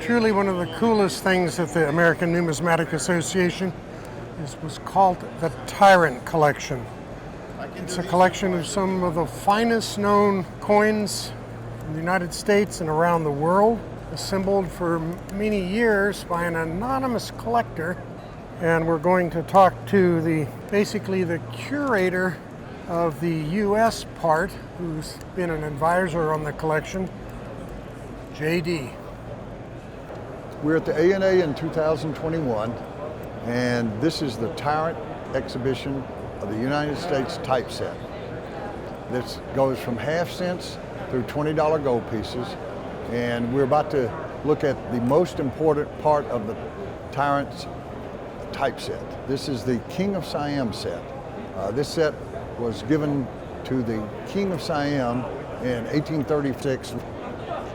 truly one of the coolest things that the American Numismatic Association was called the Tyrant Collection. It's a collection of some of the finest known coins in the United States and around the world, assembled for many years by an anonymous collector. And we're going to talk to basically the curator of the U.S. part, who's been an advisor on the collection, J.D. We're at the ANA in 2021, and this is the Tyrant exhibition of the United States typeset. This goes from half cents through $20 gold pieces, and we're about to look at the most important part of the Tyrant's typeset. This is the King of Siam set. This set was given to the King of Siam in 1836.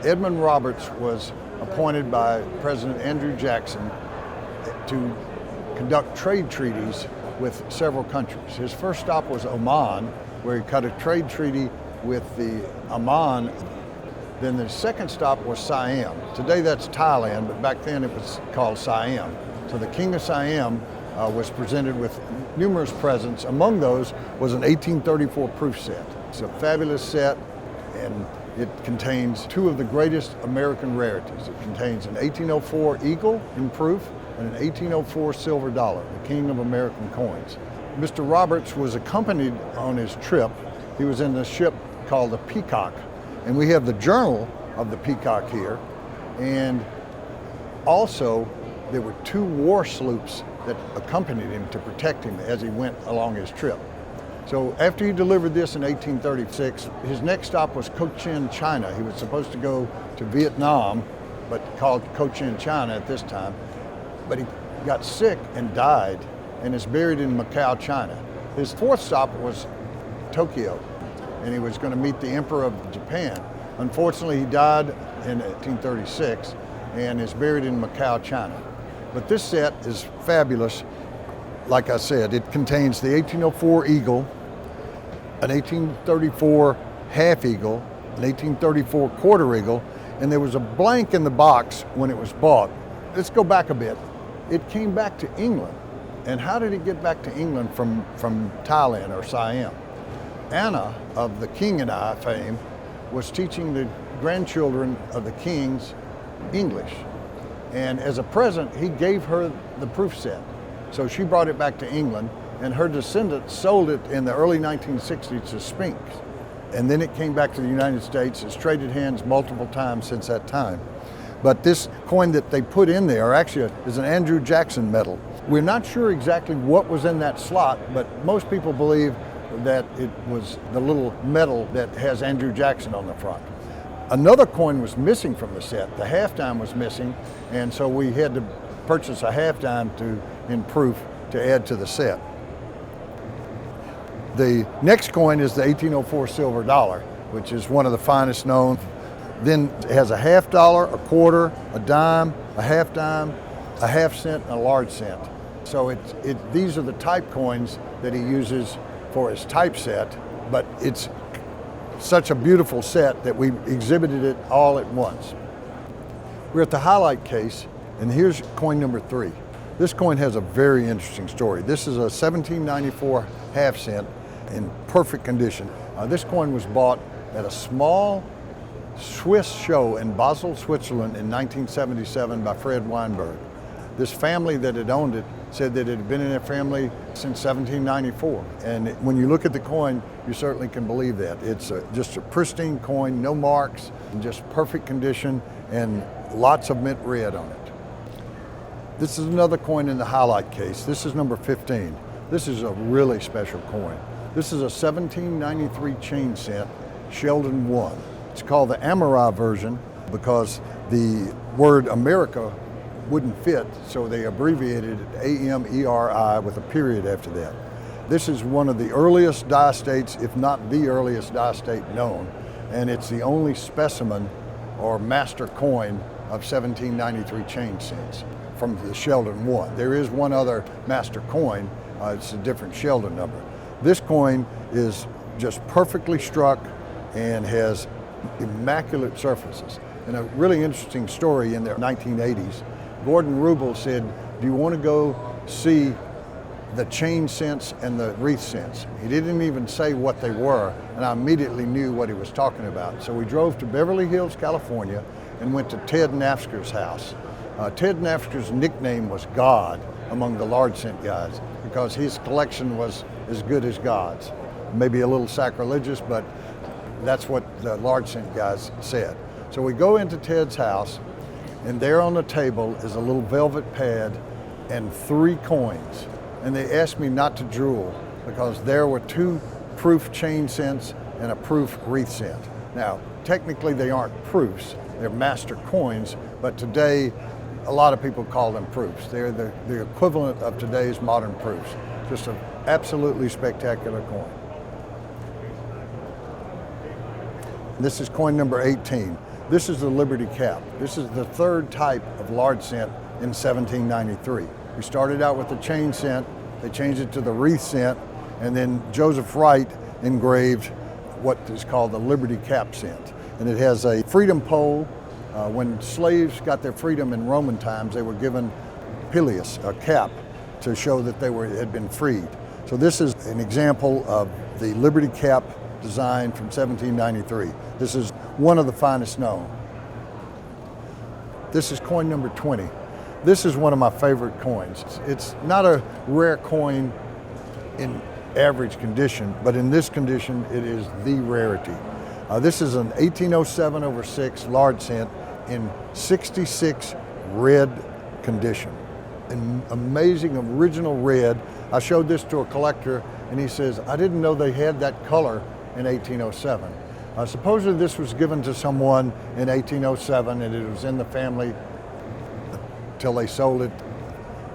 Edmund Roberts was appointed by President Andrew Jackson to conduct trade treaties with several countries. His first stop was Oman, where he cut a trade treaty with the Oman. Then the second stop was Siam. Today that's Thailand, but back then it was called Siam. So the King of Siam was presented with numerous presents. Among those was an 1834 proof set. It's a fabulous set, and it contains two of the greatest American rarities. It contains an 1804 eagle in proof and an 1804 silver dollar, the king of American coins. Mr. Roberts was accompanied on his trip. He was in a ship called the Peacock, and we have the journal of the Peacock here. And also, there were two war sloops that accompanied him to protect him as he went along his trip. So after he delivered this in 1836, his next stop was Cochin, China. He was supposed to go to Vietnam, but called Cochin, China at this time. But he got sick and died and is buried in Macau, China. His fourth stop was Tokyo, and he was going to meet the Emperor of Japan. Unfortunately, he died in 1836 and is buried in Macau, China. But this set is fabulous. Like I said, it contains the 1804 eagle, an 1834 half eagle, an 1834 quarter eagle, and there was a blank in the box when it was bought. Let's go back a bit. It came back to England. And how did it get back to England from Thailand or Siam? Anna of the King and I fame was teaching the grandchildren of the kings English. And as a present, he gave her the proof set. So she brought it back to England, and her descendants sold it in the early 1960s to Spinks. And then it came back to the United States. It's traded hands multiple times since that time. But this coin that they put in there actually is an Andrew Jackson medal. We're not sure exactly what was in that slot, but most people believe that it was the little medal that has Andrew Jackson on the front. Another coin was missing from the set. The half dime was missing, and so we had to purchase a half dime in proof to add to the set. The next coin is the 1804 silver dollar, which is one of the finest known. Then it has a half dollar, a quarter, a dime, a half cent, and a large cent. So these are the type coins that he uses for his typeset, but it's such a beautiful set that we exhibited it all at once. We're at the highlight case, and here's coin number 3. This coin has a very interesting story. This is a 1794 half cent in perfect condition. This coin was bought at a small Swiss show in Basel, Switzerland in 1977 by Fred Weinberg. This family that had owned it said that it had been in their family since 1794. And when you look at the coin, you certainly can believe that. It's just a pristine coin, no marks, just perfect condition, and lots of mint red on it. This is another coin in the highlight case. This is number 15. This is a really special coin. This is a 1793 chain cent, Sheldon 1. It's called the Ameri version because the word America wouldn't fit, so they abbreviated it AMERI with a period after that. This is one of the earliest diastates, if not the earliest diastate known, and it's the only specimen or master coin of 1793 chain cents from the Sheldon 1. There is one other master coin, it's a different Sheldon number. This coin is just perfectly struck and has immaculate surfaces. And a really interesting story in the 1980s, Gordon Rubel said, do you want to go see the chain cents and the wreath cents? He didn't even say what they were, and I immediately knew what he was talking about. So we drove to Beverly Hills, California, and went to Ted Nafsker's house. Ted Nafsker's nickname was God among the large cent guys because his collection was as good as God's. Maybe a little sacrilegious, but that's what the large cent guys said. So we go into Ted's house, and there on the table is a little velvet pad and 3 coins. And they asked me not to drool because there were 2 proof chain cents and a proof wreath cent. Now, technically they aren't proofs, they're master coins, but today a lot of people call them proofs. They're the equivalent of today's modern proofs. Just an absolutely spectacular coin. This is coin number 18. This is the Liberty Cap. This is the 3rd type of large cent in 1793. We started out with the chain cent, they changed it to the wreath cent, and then Joseph Wright engraved what is called the Liberty Cap cent. And it has a freedom pole. When slaves got their freedom in Roman times, they were given pileus, a cap, to show that they had been freed. So this is an example of the Liberty Cap design from 1793. This is one of the finest known. This is coin number 20. This is one of my favorite coins. It's not a rare coin in average condition, but in this condition, it is the rarity. This is an 1807/6 large cent in 66 red condition. An amazing original red. I showed this to a collector and he says, I didn't know they had that color in 1807. Supposedly this was given to someone in 1807 and it was in the family till they sold it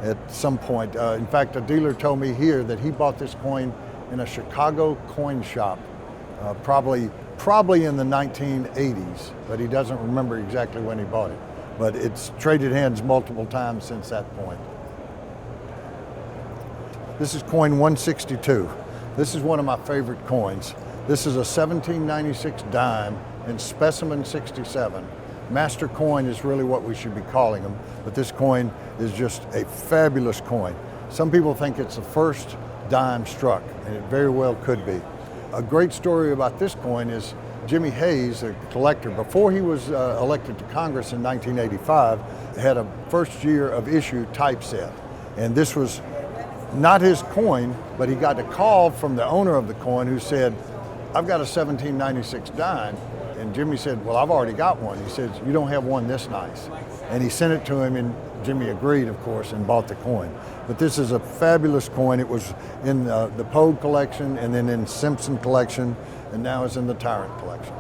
at some point. In fact, a dealer told me here that he bought this coin in a Chicago coin shop, probably in the 1980s, but he doesn't remember exactly when he bought it. But it's traded hands multiple times since that point. This is coin 162. This is one of my favorite coins. This is a 1796 dime in specimen 67. Master coin is really what we should be calling them, but this coin is just a fabulous coin. Some people think it's the first dime struck, and it very well could be. A great story about this coin is Jimmy Hayes, a collector, before he was elected to Congress in 1985, had a first year of issue typeset. And this was not his coin, but he got a call from the owner of the coin who said, I've got a 1796 dime. And Jimmy said, well, I've already got one. He said, you don't have one this nice. And he sent it to him, and Jimmy agreed, of course, and bought the coin. But this is a fabulous coin. It was in the Pogue collection, and then in Simpson collection, and now is in the Tyrant collection.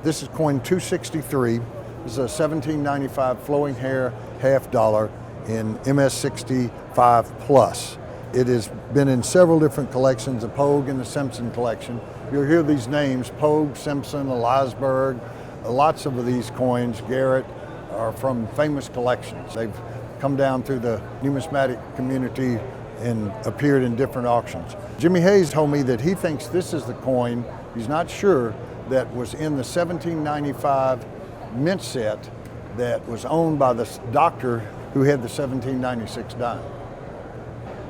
This is coin 263. This is a 1795 flowing hair $half in MS65 plus. It has been in several different collections, the Pogue and the Simpson collection. You'll hear these names, Pogue, Simpson, Elisberg. Lots of these coins, Garrett, are from famous collections. They've come down through the numismatic community and appeared in different auctions. Jimmy Hayes told me that he thinks this is the coin, he's not sure, that was in the 1795 mint set that was owned by the doctor who had the 1796 dime.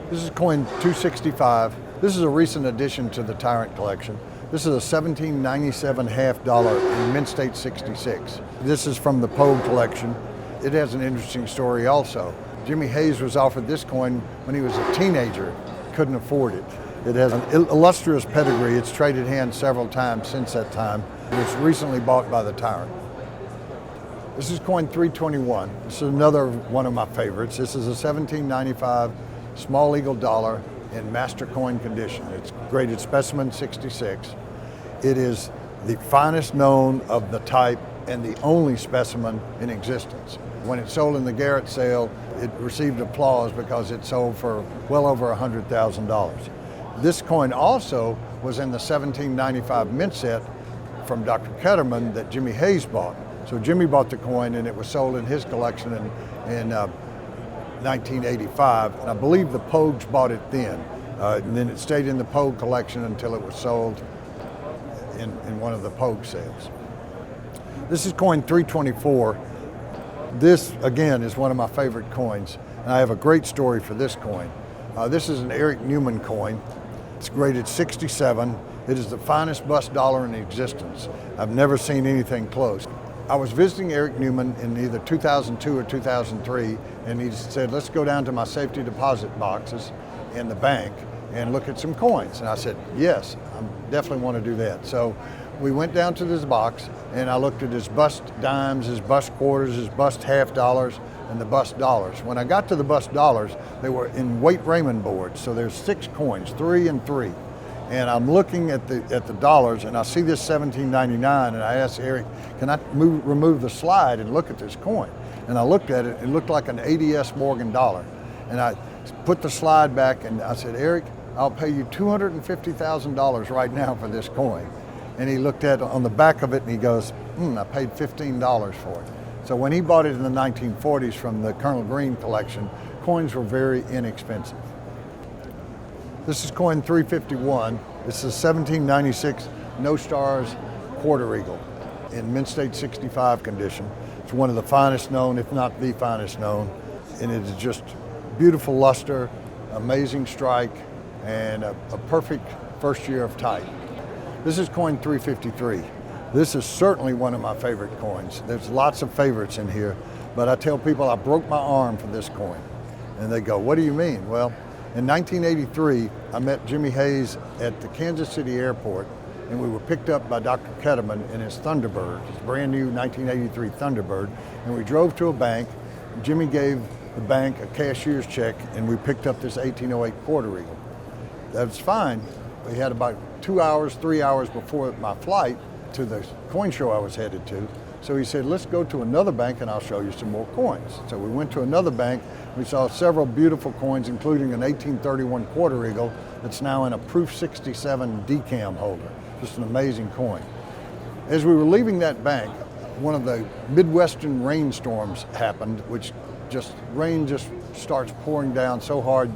This is coin 265. This is a recent addition to the Tyrant collection. This is a 1797 $half in mint state 66. This is from the Pogue collection. It has an interesting story also. Jimmy Hayes was offered this coin when he was a teenager, couldn't afford it. It has an illustrious pedigree. It's traded hands several times since that time. It was recently bought by the Tyrant. This is coin 321. This is another one of my favorites. This is a 1795 small eagle dollar in master coin condition. It's graded specimen 66. It is the finest known of the type and the only specimen in existence. When it sold in the Garrett sale, it received applause because it sold for well over $100,000. This coin also was in the 1795 mint set from Dr. Ketterman that Jimmy Hayes bought. So Jimmy bought the coin and it was sold in his collection in 1985, and I believe the Pogues bought it then. And then it stayed in the Pogue collection until it was sold in one of the Pogue sales. This is coin 324. This, again, is one of my favorite coins, and I have a great story for this coin. This is an Eric Newman coin. It's graded 67. It is the finest bust dollar in existence. I've never seen anything close. I was visiting Eric Newman in either 2002 or 2003, and he said, let's go down to my safety deposit boxes in the bank and look at some coins. And I said, yes, I definitely want to do that. So we went down to this box, and I looked at his bust dimes, his bust quarters, his bust half dollars, and the bust dollars. When I got to the bust dollars, they were in weight Raymond boards. So there's 6 coins, 3 and 3. And I'm looking at the dollars, and I see this $17.99, and I asked Eric, can I remove the slide and look at this coin? And I looked at it, it looked like an ADS Morgan dollar. And I put the slide back, and I said, Eric, I'll pay you $250,000 right now for this coin. And he looked at it on the back of it, and he goes, I paid $15 for it. So when he bought it in the 1940s from the Colonel Green collection, coins were very inexpensive. This is coin 351. This is 1796 No Stars quarter eagle in mint state 65 condition. It's one of the finest known, if not the finest known, and it is just beautiful luster, amazing strike, and a perfect first year of type. This is coin 353. This is certainly one of my favorite coins. There's lots of favorites in here, but I tell people I broke my arm for this coin. And they go, what do you mean? Well, in 1983, I met Jimmy Hayes at the Kansas City airport, and we were picked up by Dr. Ketterman in his Thunderbird, his brand new 1983 Thunderbird, and we drove to a bank. Jimmy gave the bank a cashier's check, and we picked up this 1808 quarter eagle. That was fine. We had about 2 hours, 3 hours before my flight to the coin show I was headed to. So he said, let's go to another bank and I'll show you some more coins. So we went to another bank. We saw several beautiful coins, including an 1831 quarter eagle that's now in a proof 67 decam holder. Just an amazing coin. As we were leaving that bank, one of the Midwestern rainstorms happened, which rain just starts pouring down so hard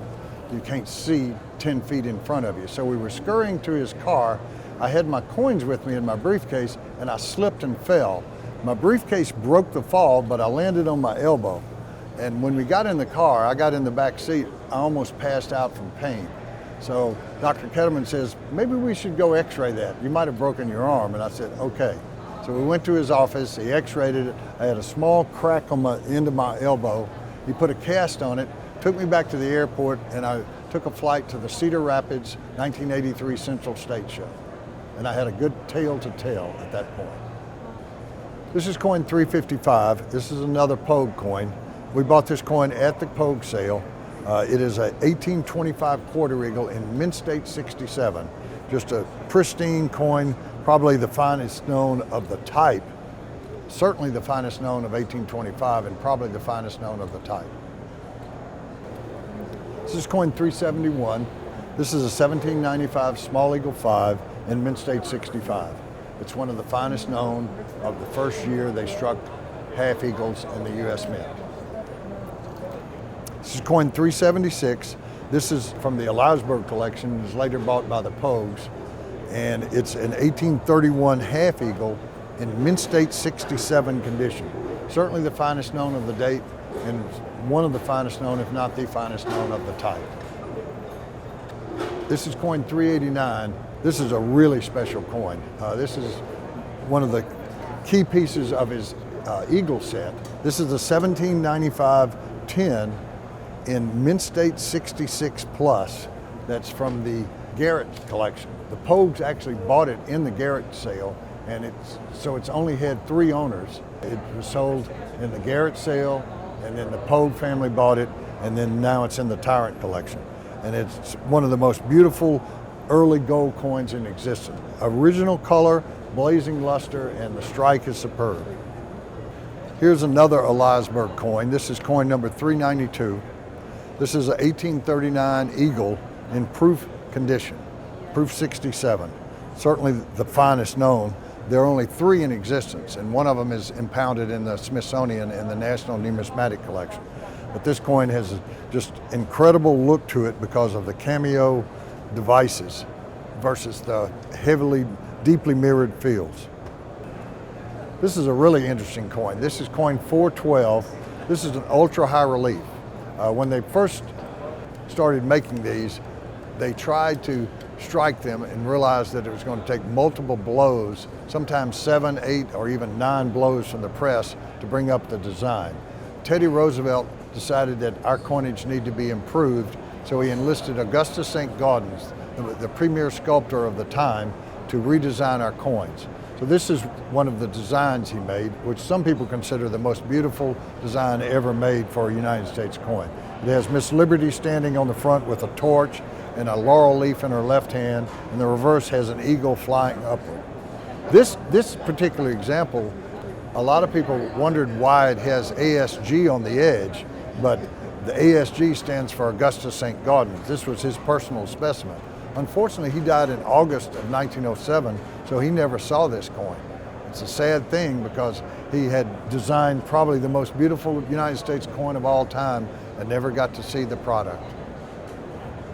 you can't see 10 feet in front of you. So we were scurrying to his car. I had my coins with me in my briefcase, and I slipped and fell. My briefcase broke the fall, but I landed on my elbow. And when we got in the car, I got in the back seat, I almost passed out from pain. So Dr. Ketterman says, maybe we should go x-ray that. You might have broken your arm. And I said, okay. So we went to his office, he x-rayed it. I had a small crack on the end of my elbow. He put a cast on it, took me back to the airport, and I took a flight to the Cedar Rapids 1983 Central State Show. And I had a good tale to tell at that point. This is coin 355. This is another Pogue coin. We bought this coin at the Pogue sale. It is a 1825 quarter eagle in mint state 67. Just a pristine coin, probably the finest known of the type. Certainly the finest known of 1825 and probably the finest known of the type. This is coin 371. This is a 1795 Small Eagle 5 in mint state 65. It's one of the finest known of the first year they struck half eagles in the U.S. Mint. This is coin 376. This is from the Eliasberg collection. It was later bought by the Pogues. And it's an 1831 half eagle in mint state 67 condition. Certainly the finest known of the date and one of the finest known, if not the finest known of the type. This is coin 389. This is a really special coin. This is one of the key pieces of his eagle set. This is a 1795 tin in mint state 66 plus. That's from the Garrett collection. The Pogues actually bought it in the Garrett sale, and it's only had 3 owners. It was sold in the Garrett sale, and then the Pogue family bought it, and then now it's in the Tyrant collection. And it's one of the most beautiful early gold coins in existence. Original color, blazing luster, and the strike is superb. Here's another Eliasberg coin. This is coin number 392. This is an 1839 eagle in proof condition, proof 67. Certainly the finest known. There are only 3 in existence, and one of them is impounded in the Smithsonian in the National Numismatic Collection. But this coin has a just incredible look to it because of the cameo devices versus the heavily, deeply mirrored fields. This is a really interesting coin. This is coin 412. This is an ultra high relief. When they first started making these, they tried to strike them and realized that it was going to take multiple blows, sometimes 7, 8, or even 9 blows from the press to bring up the design. Teddy Roosevelt decided that our coinage needed to be improved, so he enlisted Augustus Saint-gaudens, the premier sculptor of the time, to redesign our coins. So this is one of the designs he made, which some people consider the most beautiful design ever made for a United States coin. It has Miss Liberty standing on the front with a torch and a laurel leaf in her left hand, and the reverse has an eagle flying upward. This particular example, a lot of people wondered why it has ASG on the edge, but the ASG stands for Augustus Saint-gaudens. This was his personal specimen. Unfortunately, he died in August of 1907, so he never saw this coin. It's a sad thing because he had designed probably the most beautiful United States coin of all time and never got to see the product.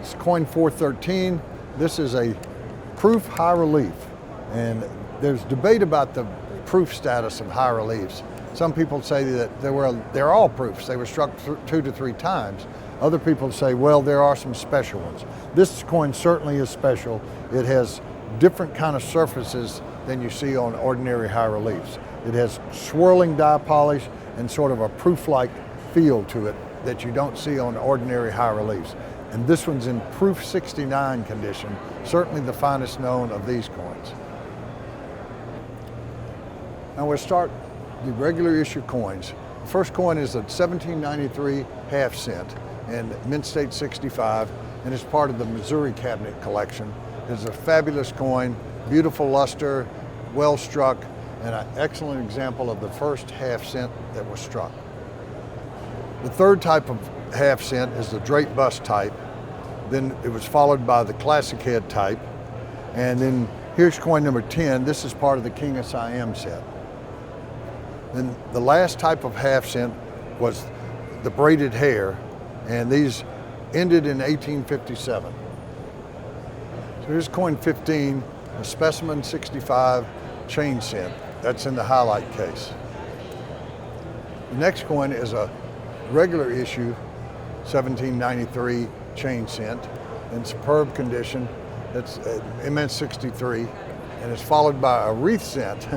It's coin 413. This is a proof high relief, and there's debate about the proof status of high reliefs. Some people say that they're all proofs. They were struck 2 to 3 times. Other people say, well, there are some special ones. This coin certainly is special. It has different kind of surfaces than you see on ordinary high reliefs. It has swirling die polish and sort of a proof-like feel to it that you don't see on ordinary high reliefs. And this one's in proof 69 condition, certainly the finest known of these coins. Now we'll start the regular issue coins. The first coin is a 1793 half cent in mint state 65, and it's part of the Missouri Cabinet Collection. It's a fabulous coin, beautiful luster, well struck, and an excellent example of the first half cent that was struck. The third type of half cent is the drape bust type. Then it was followed by the classic head type. And then here's coin number 10. This is part of the King of Siam set. Then the last type of half cent was the braided hair, and these ended in 1857. So here's coin 15, a specimen 65 chain cent. That's in the highlight case. The next coin is a regular issue 1793 chain cent in superb condition. It's MS 63, and it's followed by a wreath cent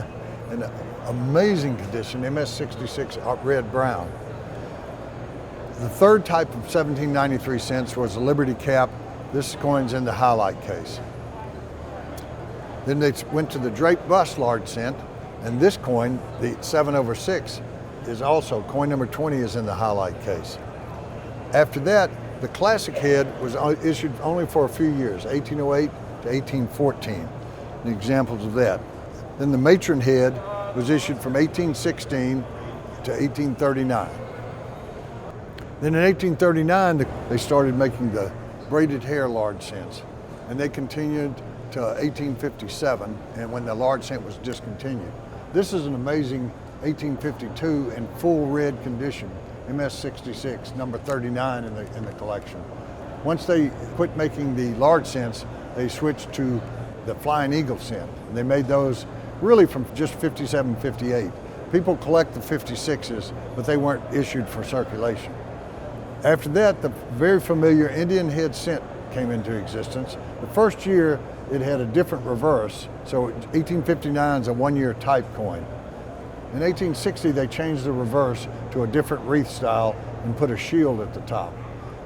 in amazing condition, MS 66 red brown. The third type of 1793 cents was a Liberty cap. This coin's in the highlight case. Then they went to the drape bust large cent, and this coin, the 7/6, is also, coin number 20 is in the highlight case. After that, the classic head was issued only for a few years, 1808 to 1814, the examples of that. Then the matron head was issued from 1816 to 1839. Then in 1839, they started making the braided hair large cents, and they continued to 1857, and when the large cent was discontinued. This is an amazing 1852 in full red condition, MS 66, number 39 in the collection. Once they quit making the large cents, they switched to the Flying Eagle cent, and they made those really from just 57, 58. People collect the 56s, but they weren't issued for circulation. After that, the very familiar Indian head cent came into existence. The first year, it had a different reverse, so 1859 is a one-year type coin. In 1860, they changed the reverse to a different wreath style and put a shield at the top.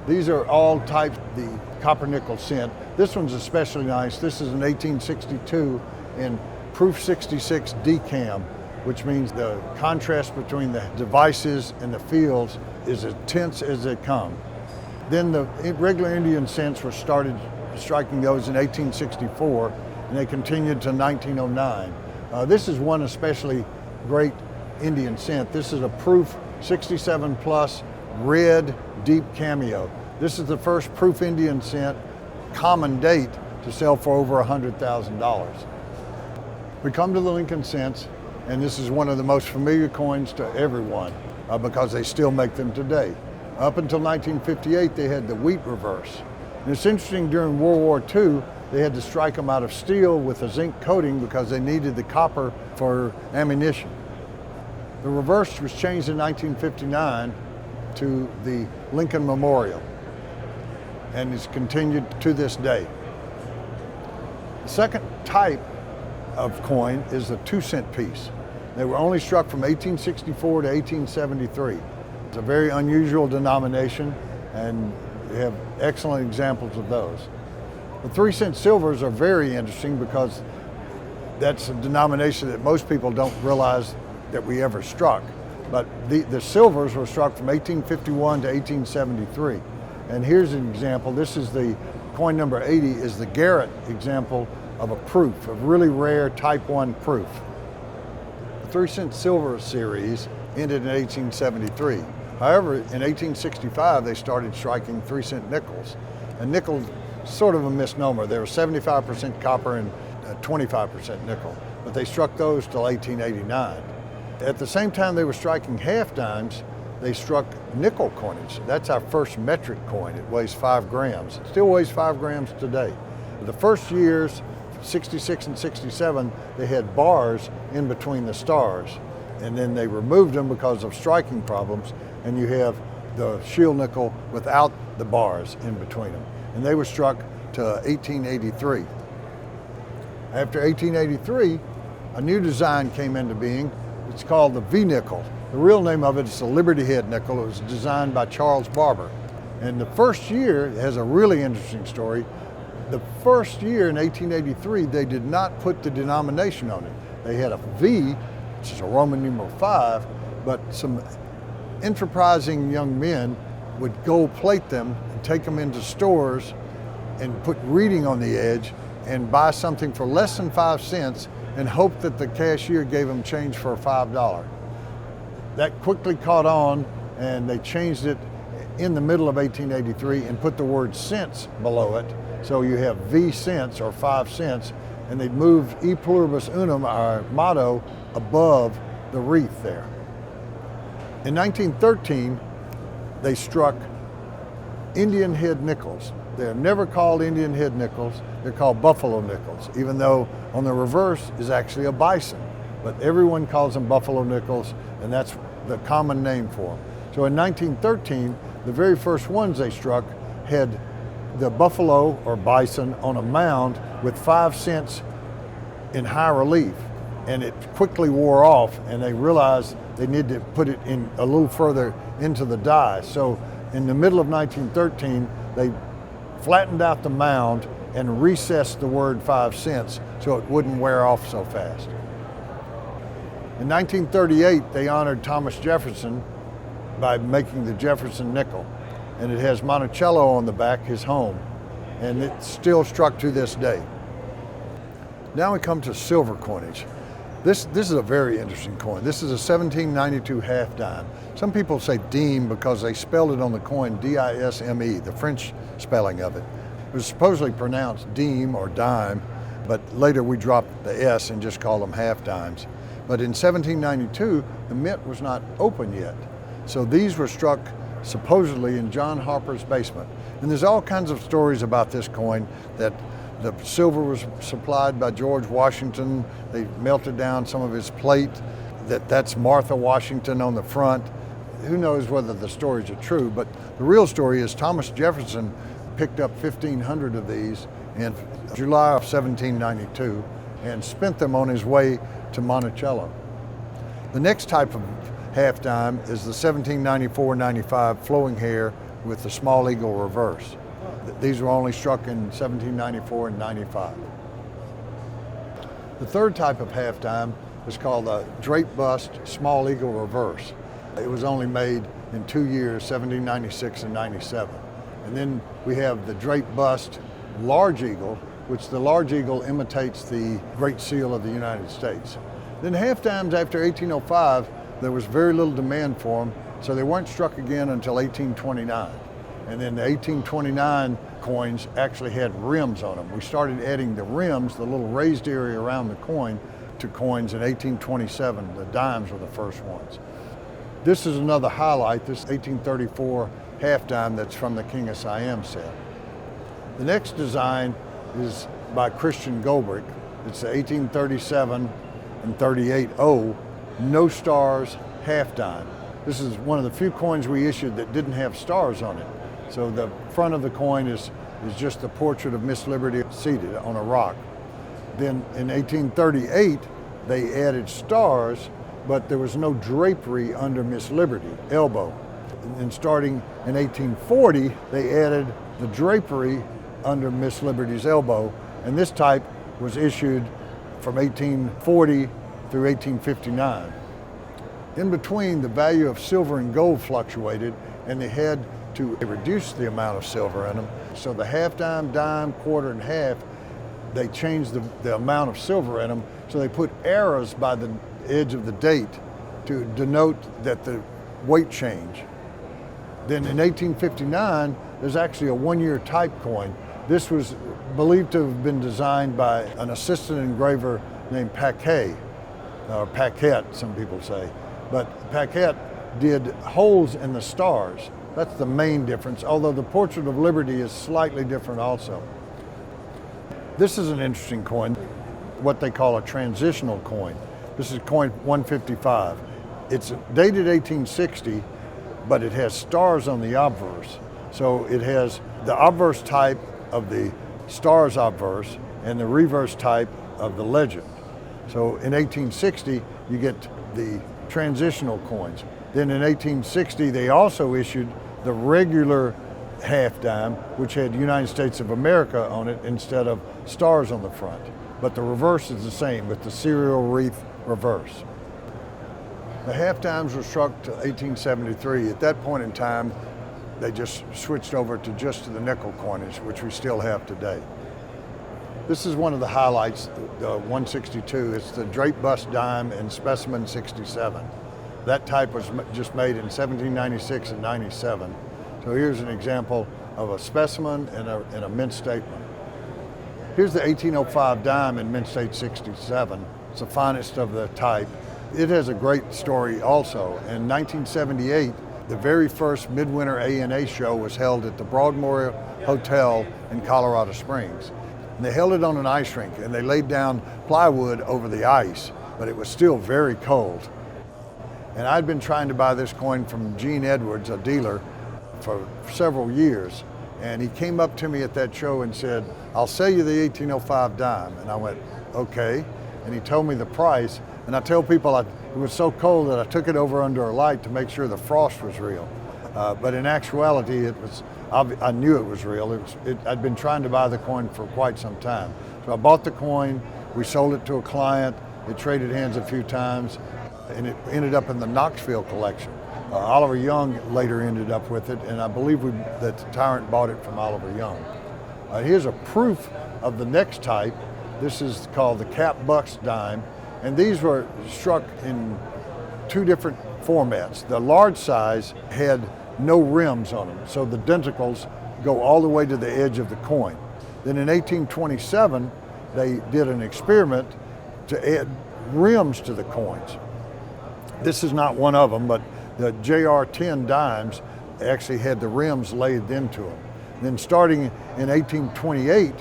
These are all typed the copper nickel cent. This one's especially nice. This is an 1862 in proof 66 decam, which means the contrast between the devices and the fields is as tense as they come. Then the regular Indian cents were started striking those in 1864, and they continued to 1909. This is one especially great Indian cent. This is a proof 67 plus red deep cameo. This is the first proof Indian cent, common date, to sell for over $100,000. We come to the Lincoln cents, and this is one of the most familiar coins to everyone because they still make them today. Up until 1958, they had the wheat reverse. And it's interesting, during World War II, they had to strike them out of steel with a zinc coating because they needed the copper for ammunition. The reverse was changed in 1959 to the Lincoln Memorial and is continued to this day. The second type of coin is the 2-cent piece. They were only struck from 1864 to 1873. It's a very unusual denomination, and we have excellent examples of those. The 3-cent silvers are very interesting because that's a denomination that most people don't realize that we ever struck. But the silvers were struck from 1851 to 1873. And here's an example. This is the coin number 80, is the Garrett example of a proof, a really rare type 1 proof. The 3-cent silver series ended in 1873. However, in 1865, they started striking 3-cent nickels. And nickel, sort of a misnomer. They were 75% copper and 25% nickel, but they struck those till 1889. At the same time they were striking half dimes, they struck nickel coinage. That's our first metric coin. It weighs 5 grams. It still weighs 5 grams today. The first years, 66 and 67, they had bars in between the stars, and then they removed them because of striking problems, and you have the shield nickel without the bars in between them. And they were struck to 1883. After 1883, a new design came into being. It's called the V-nickel. The real name of it is the Liberty Head nickel. It was designed by Charles Barber. And the first year, it has a really interesting story. The first year in 1883, they did not put the denomination on it. They had a V, which is a Roman numeral 5, but some enterprising young men would gold plate them and take them into stores and put reading on the edge and buy something for less than 5 cents and hope that the cashier gave them change for $5. That quickly caught on, and they changed it in the middle of 1883 and put the word cents below it. So you have V cents or 5 cents, and they moved E pluribus unum, our motto, above the wreath there. In 1913, they struck Indian head nickels. They're never called Indian head nickels, they're called buffalo nickels, even though on the reverse is actually a bison. But everyone calls them buffalo nickels, and that's the common name for them. So in 1913, the very first ones they struck had the buffalo or bison on a mound with 5 cents in high relief, and it quickly wore off, and they realized they needed to put it in a little further into the die. So in the middle of 1913, they flattened out the mound and recessed the word 5 cents so it wouldn't wear off so fast. In 1938, they honored Thomas Jefferson by making the Jefferson nickel, and it has Monticello on the back, his home, and it's still struck to this day. Now we come to silver coinage. This is a very interesting coin. This is a 1792 half dime. Some people say dime because they spelled it on the coin D-I-S-M-E, the French spelling of it. It was supposedly pronounced dime or dime, but later we dropped the S and just called them half dimes. But in 1792, the mint was not open yet. So these were struck supposedly in John Harper's basement. And there's all kinds of stories about this coin, that the silver was supplied by George Washington. They melted down some of his plate, that's Martha Washington on the front. Who knows whether the stories are true, but the real story is Thomas Jefferson picked up 1,500 of these in July of 1792 and spent them on his way to Monticello. The next type of half dime is the 1794-95 flowing hair with the small eagle reverse. These were only struck in 1794 and 95. The third type of half dime is called the drape bust small eagle reverse. It was only made in 2 years, 1796 and 97. And then we have the drape bust large eagle, which the large eagle imitates the Great Seal of the United States. Then half dimes after 1805, there was very little demand for them, so they weren't struck again until 1829. And then the 1829 coins actually had rims on them. We started adding the rims, the little raised area around the coin, to coins in 1827. The dimes were the first ones. This is another highlight, this 1834 half dime that's from the King of Siam set. The next design is by Christian Goldbrick. It's the 1837 and 38 O, no stars, half dime. This is one of the few coins we issued that didn't have stars on it. So the front of the coin is just the portrait of Miss Liberty seated on a rock. Then in 1838, they added stars, but there was no drapery under Miss Liberty, elbow. And starting in 1840, they added the drapery under Miss Liberty's elbow, and this type was issued from 1840 through 1859. In between, the value of silver and gold fluctuated, and they had to reduce the amount of silver in them. So the half dime, dime, quarter, and half, they changed the amount of silver in them, so they put arrows by the edge of the date to denote that the weight change. Then in 1859, there's actually a one-year type coin. This was believed to have been designed by an assistant engraver named Paquet, or Paquette, some people say. But Paquette did holes in the stars. That's the main difference, although the portrait of Liberty is slightly different also. This is an interesting coin, what they call a transitional coin. This is coin 155. It's dated 1860, but it has stars on the obverse. So it has the obverse type of the stars obverse and the reverse type of the legend. So in 1860, you get the transitional coins. Then in 1860, they also issued the regular half dime, which had United States of America on it instead of stars on the front. But the reverse is the same with the serial wreath reverse. The half dimes were struck to 1873. At that point in time, they just switched over to just the nickel coinage, which we still have today. This is one of the highlights, the 162. It's the drape bust dime in specimen 67. That type was just made in 1796 and 97. So here's an example of a specimen and a mint statement. Here's the 1805 dime in mint state 67. It's the finest of the type. It has a great story also. In 1978, the very first midwinter ANA show was held at the Broadmoor Hotel in Colorado Springs. And they held it on an ice rink, and they laid down plywood over the ice, but it was still very cold. And I'd been trying to buy this coin from Gene Edwards, a dealer, for several years. And he came up to me at that show and said, "I'll sell you the 1805 dime." And I went, "Okay." And he told me the price. And I tell people it was so cold that I took it over under a light to make sure the frost was real. But in actuality, I knew it was real. I'd been trying to buy the coin for quite some time. So I bought the coin, we sold it to a client, it traded hands a few times, and it ended up in the Knoxville collection. Oliver Young later ended up with it, and I believe that Tyrant bought it from Oliver Young. Here's a proof of the next type. This is called the cap bucks dime, and these were struck in two different formats. The large size had no rims on them, so the denticles go all the way to the edge of the coin. Then in 1827, they did an experiment to add rims to the coins. This is not one of them, but the JR10 dimes actually had the rims laid into them. Then starting in 1828,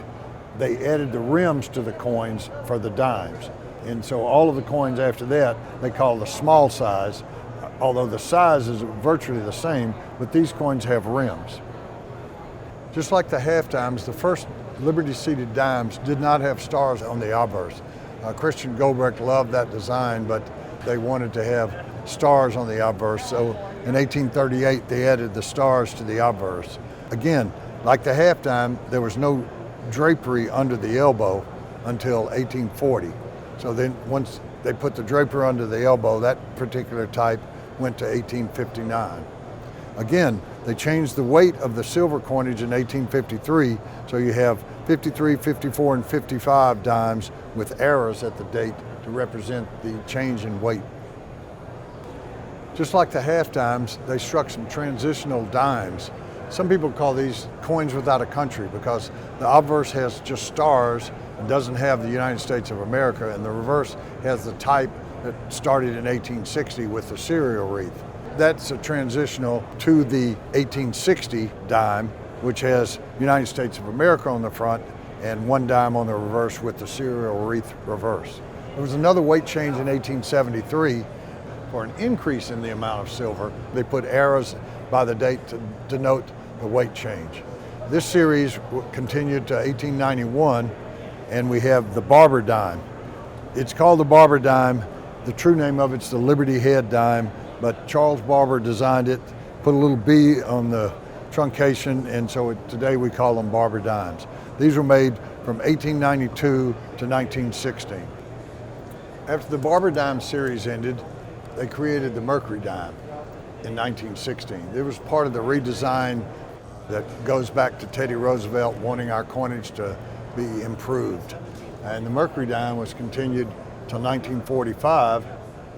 they added the rims to the coins for the dimes. And so all of the coins after that, they call the small size, although the size is virtually the same, but these coins have rims. Just like the half dimes, the first Liberty-seated dimes did not have stars on the obverse. Christian Goldberg loved that design, but they wanted to have stars on the obverse, so in 1838 they added the stars to the obverse. Again, like the half dime, there was no drapery under the elbow until 1840. So then once they put the drapery under the elbow, that particular type went to 1859. Again, they changed the weight of the silver coinage in 1853, so you have 53, 54, and 55 dimes with arrows at the date to represent the change in weight. Just like the half dimes, they struck some transitional dimes. Some people call these coins without a country because the obverse has just stars and doesn't have the United States of America, and the reverse has the type that started in 1860 with the serial wreath. That's a transitional to the 1860 dime, which has United States of America on the front and one dime on the reverse with the serial wreath reverse. There was another weight change in 1873. For an increase in the amount of silver, they put arrows by the date to denote the weight change. This series continued to 1891, and we have the Barber dime. It's called the Barber dime. The true name of it's the Liberty Head dime, but Charles Barber designed it, put a little B on the truncation, and so today we call them Barber dimes. These were made from 1892 to 1916. After the Barber dime series ended, they created the Mercury dime in 1916. It was part of the redesign that goes back to Teddy Roosevelt wanting our coinage to be improved. And the Mercury dime was continued till 1945,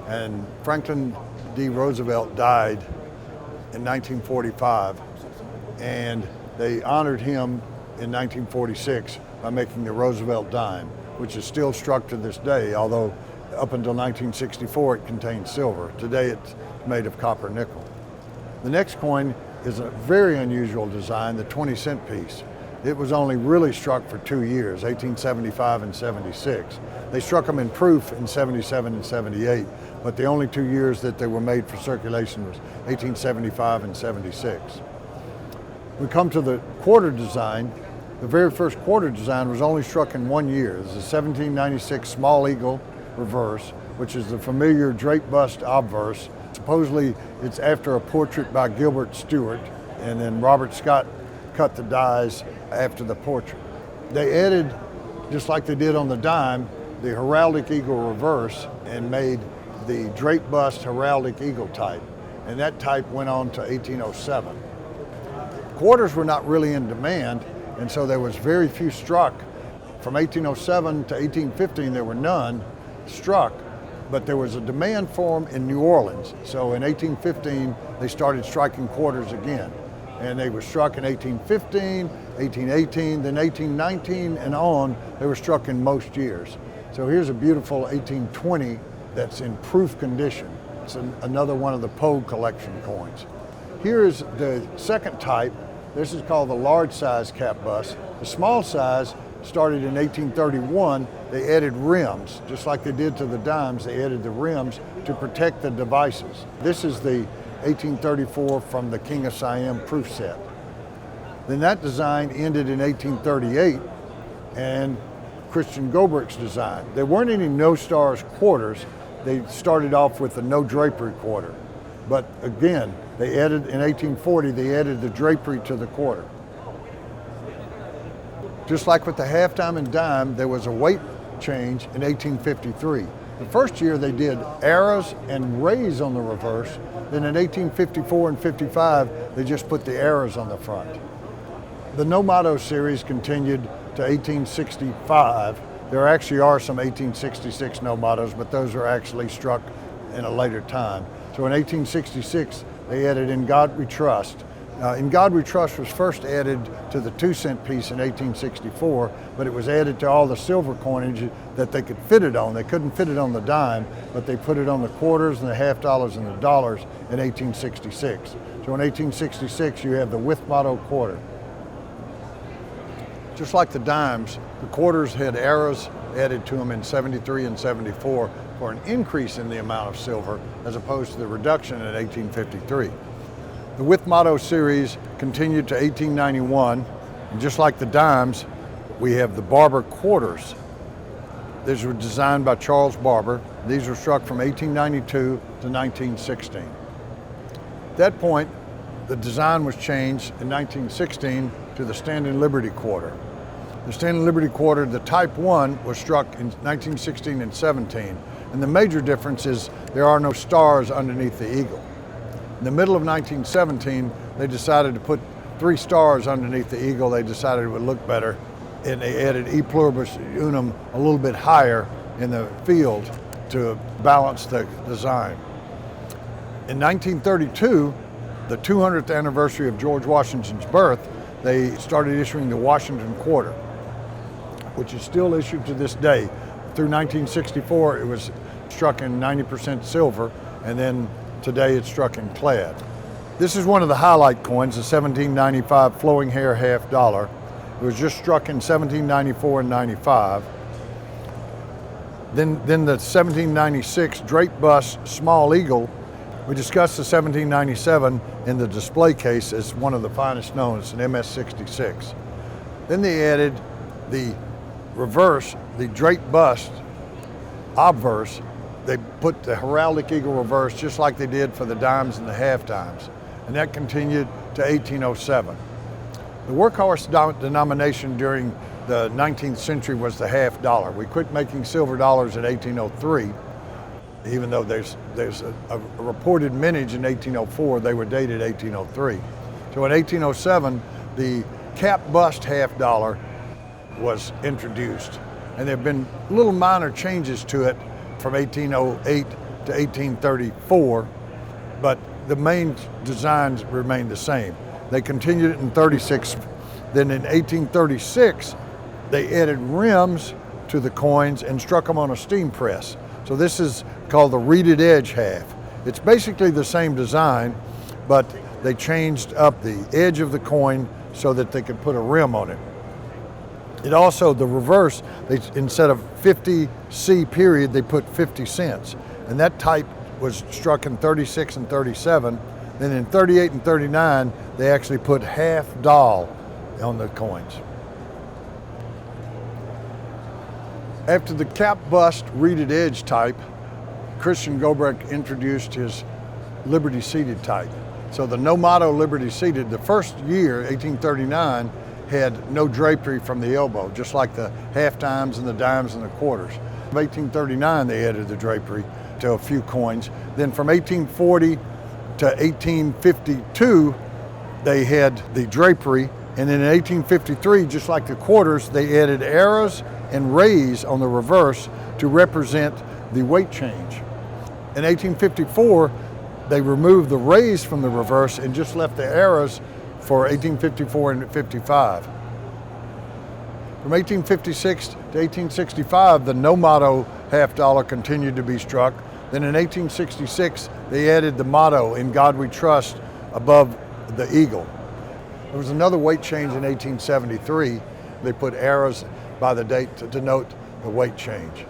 and Franklin D. Roosevelt died in 1945, and they honored him in 1946 by making the Roosevelt dime, which is still struck to this day, although up until 1964 it contained silver. Today it's made of copper nickel. The next coin is a very unusual design, the 20-cent piece. It was only really struck for 2 years, 1875 and 76. They struck them in proof in 77 and 78, but the only 2 years that they were made for circulation was 1875 and 76. We come to the quarter design. The very first quarter design was only struck in 1 year. It's a 1796 small eagle reverse, which is the familiar drape bust obverse. Supposedly it's after a portrait by Gilbert Stuart, and then Robert Scott cut the dies after the portrait. They added, just like they did on the dime, the heraldic eagle reverse and made the drape bust heraldic eagle type, and that type went on to 1807. Quarters were not really in demand, and so there was very few struck. From 1807 to 1815 there were none struck, but there was a demand for them in New Orleans. So in 1815 they started striking quarters again, and they were struck in 1815, 1818, then 1819 and on they were struck in most years. So here's a beautiful 1820 that's in proof condition. It's another one of the Poe collection coins. Here is the second type. This is called the large size cap bust. The small size started in 1831. They added rims, just like they did to the dimes. They added the rims to protect the devices. This is the 1834 from the King of Siam proof set. Then that design ended in 1838, and Christian Gobrick's design. There weren't any no stars quarters. They started off with the no drapery quarter. But again, they added, in 1840, they added the drapery to the quarter. Just like with the half dime and dime, there was a weight change in 1853. The first year they did arrows and rays on the reverse. Then in 1854 and 55, they just put the arrows on the front. The No Motto series continued to 1865. There actually are some 1866 No Mottos, but those are actually struck in a later time. So in 1866, they added In God We Trust. In God We Trust was first added to the 2-cent piece in 1864, but it was added to all the silver coinage that they could fit it on. They couldn't fit it on the dime, but they put it on the quarters and the half dollars and the dollars in 1866. So in 1866, you have the with motto quarter. Just like the dimes, the quarters had arrows added to them in 73 and 74 for an increase in the amount of silver as opposed to the reduction in 1853. The with motto series continued to 1891, and just like the dimes, we have the Barber quarters. These were designed by Charles Barber. These were struck from 1892 to 1916. At that point, the design was changed in 1916 to the Standing Liberty quarter. The Standing Liberty quarter, the Type 1, was struck in 1916 and 17, and the major difference is there are no stars underneath the eagle. In the middle of 1917, they decided to put 3 stars underneath the eagle. They decided it would look better, and they added E pluribus unum a little bit higher in the field to balance the design. In 1932, the 200th anniversary of George Washington's birth, they started issuing the Washington quarter, which is still issued to this day. Through 1964, it was struck in 90% silver, and then today it's struck in clad. This is one of the highlight coins, the 1795 flowing hair half dollar. It was just struck in 1794 and 95. Then the 1796 drape bust small eagle. We discussed the 1797 in the display case as one of the finest known. It's an MS-66. Then they added the reverse, the drape bust obverse. They put the heraldic eagle reverse just like they did for the dimes and the half dimes. And that continued to 1807. The workhorse denomination during the 19th century was the half dollar. We quit making silver dollars in 1803, even though there's a reported mintage in 1804, they were dated 1803. So in 1807, the cap bust half dollar was introduced. And there have been little minor changes to it from 1808 to 1834, but the main designs remained the same. They continued it in 36. Then in 1836, they added rims to the coins and struck them on a steam press. So this is called the reeded edge half. It's basically the same design, but they changed up the edge of the coin so that they could put a rim on it. It also, the reverse, instead of 50C period, they put 50 cents. And that type was struck in 36 and 37. Then in 38 and 39, they actually put half doll on the coins. After the cap bust reeded edge type, Christian Goebrecht introduced his liberty seated type. So the no motto liberty seated, the first year, 1839, had no drapery from the elbow, just like the half dimes and the dimes and the quarters. In 1839, they added the drapery to a few coins. Then from 1840 to 1852, they had the drapery. And then in 1853, just like the quarters, they added arrows and rays on the reverse to represent the weight change. In 1854, they removed the rays from the reverse and just left the arrows for 1854 and 55. From 1856 to 1865, the no motto half dollar continued to be struck. Then in 1866, they added the motto, "In God We Trust," above the eagle. There was another weight change in 1873. They put arrows by the date to denote the weight change.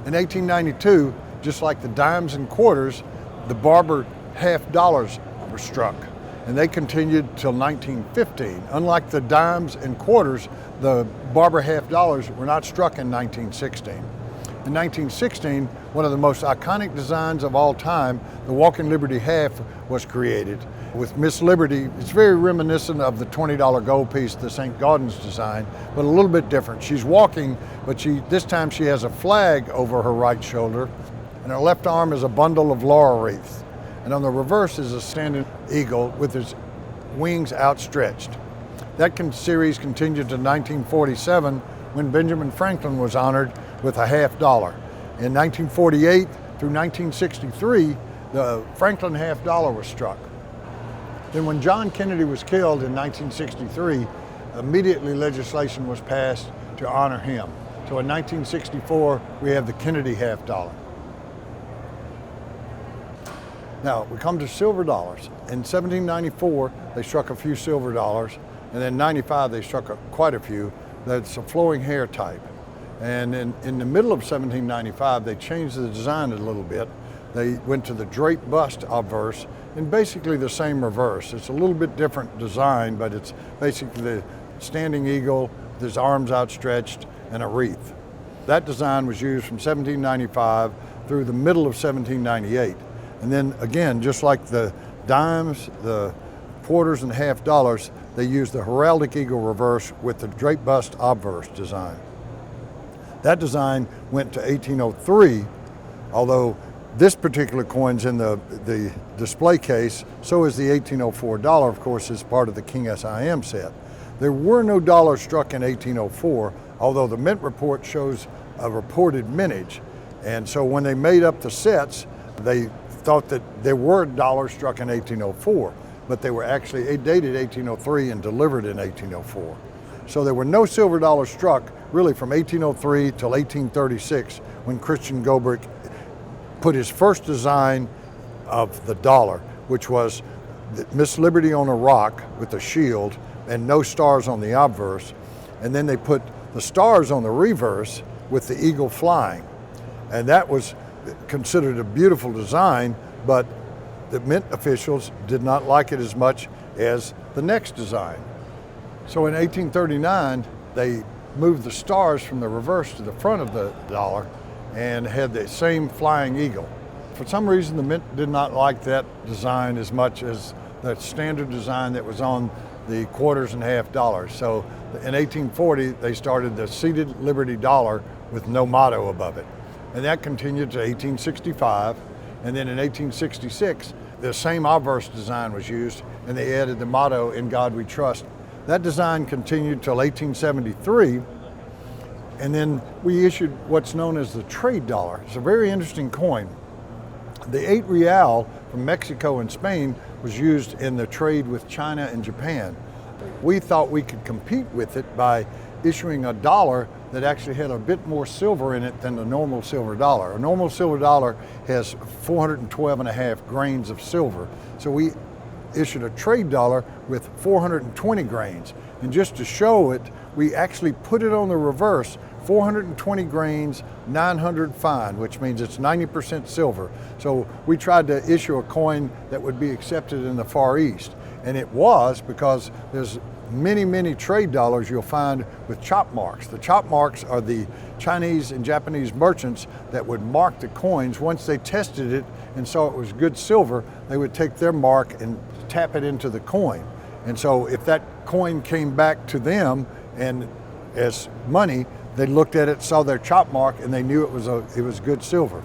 In 1892, just like the dimes and quarters, the barber half dollars were struck, and they continued till 1915. Unlike the dimes and quarters, the barber half dollars were not struck in 1916. In 1916, one of the most iconic designs of all time, the Walking Liberty half, was created. With Miss Liberty, it's very reminiscent of the $20 gold piece, the Saint-gaudens design, but a little bit different. She's walking, but this time she has a flag over her right shoulder, and her left arm is a bundle of laurel wreaths. And on the reverse is a standing eagle with his wings outstretched. That series continued to 1947, when Benjamin Franklin was honored with a half dollar. In 1948 through 1963, the Franklin half dollar was struck. Then when John Kennedy was killed in 1963, immediately legislation was passed to honor him. So in 1964, we have the Kennedy half dollar. Now, we come to silver dollars. In 1794, they struck a few silver dollars, and then 95, they struck quite a few. That's a flowing hair type. And in the middle of 1795, they changed the design a little bit. They went to the drape bust obverse, and basically the same reverse. It's a little bit different design, but it's basically the standing eagle with his arms outstretched and a wreath. That design was used from 1795 through the middle of 1798. And then again, just like the dimes, the quarters and half dollars, they used the heraldic eagle reverse with the drape bust obverse design. That design went to 1803, although this particular coin's in the display case, so is the 1804 dollar, of course, is part of the King SIM set. There were no dollars struck in 1804, although the mint report shows a reported mintage. And so when they made up the sets, they thought that there were dollars struck in 1804, but they were actually dated 1803 and delivered in 1804. So there were no silver dollars struck really from 1803 till 1836, when Christian Goebrecht put his first design of the dollar, which was Miss Liberty on a rock with a shield and no stars on the obverse. And then they put the stars on the reverse with the eagle flying. And that was considered a beautiful design, but the mint officials did not like it as much as the next design. So in 1839, they moved the stars from the reverse to the front of the dollar and had the same flying eagle. For some reason, the mint did not like that design as much as the standard design that was on the quarters and half dollars. So in 1840, they started the seated Liberty dollar with no motto above it. And that continued to 1865. And then in 1866, the same obverse design was used, and they added the motto, "In God We Trust." That design continued till 1873. And then we issued what's known as the trade dollar. It's a very interesting coin. The 8 real from Mexico and Spain was used in the trade with China and Japan. We thought we could compete with it by issuing a dollar that actually had a bit more silver in it than the normal silver dollar. A normal silver dollar has 412.5 grains of silver. So we issued a trade dollar with 420 grains. And just to show it, we actually put it on the reverse, 420 grains, 900 fine, which means it's 90% silver. So we tried to issue a coin that would be accepted in the Far East. And it was, because there's many trade dollars you'll find with chop marks. The chop marks are the Chinese and Japanese merchants that would mark the coins. Once they tested it and saw it was good silver, they would take their mark and tap it into the coin. And so if that coin came back to them and as money, they looked at it, saw their chop mark, and they knew it was good silver.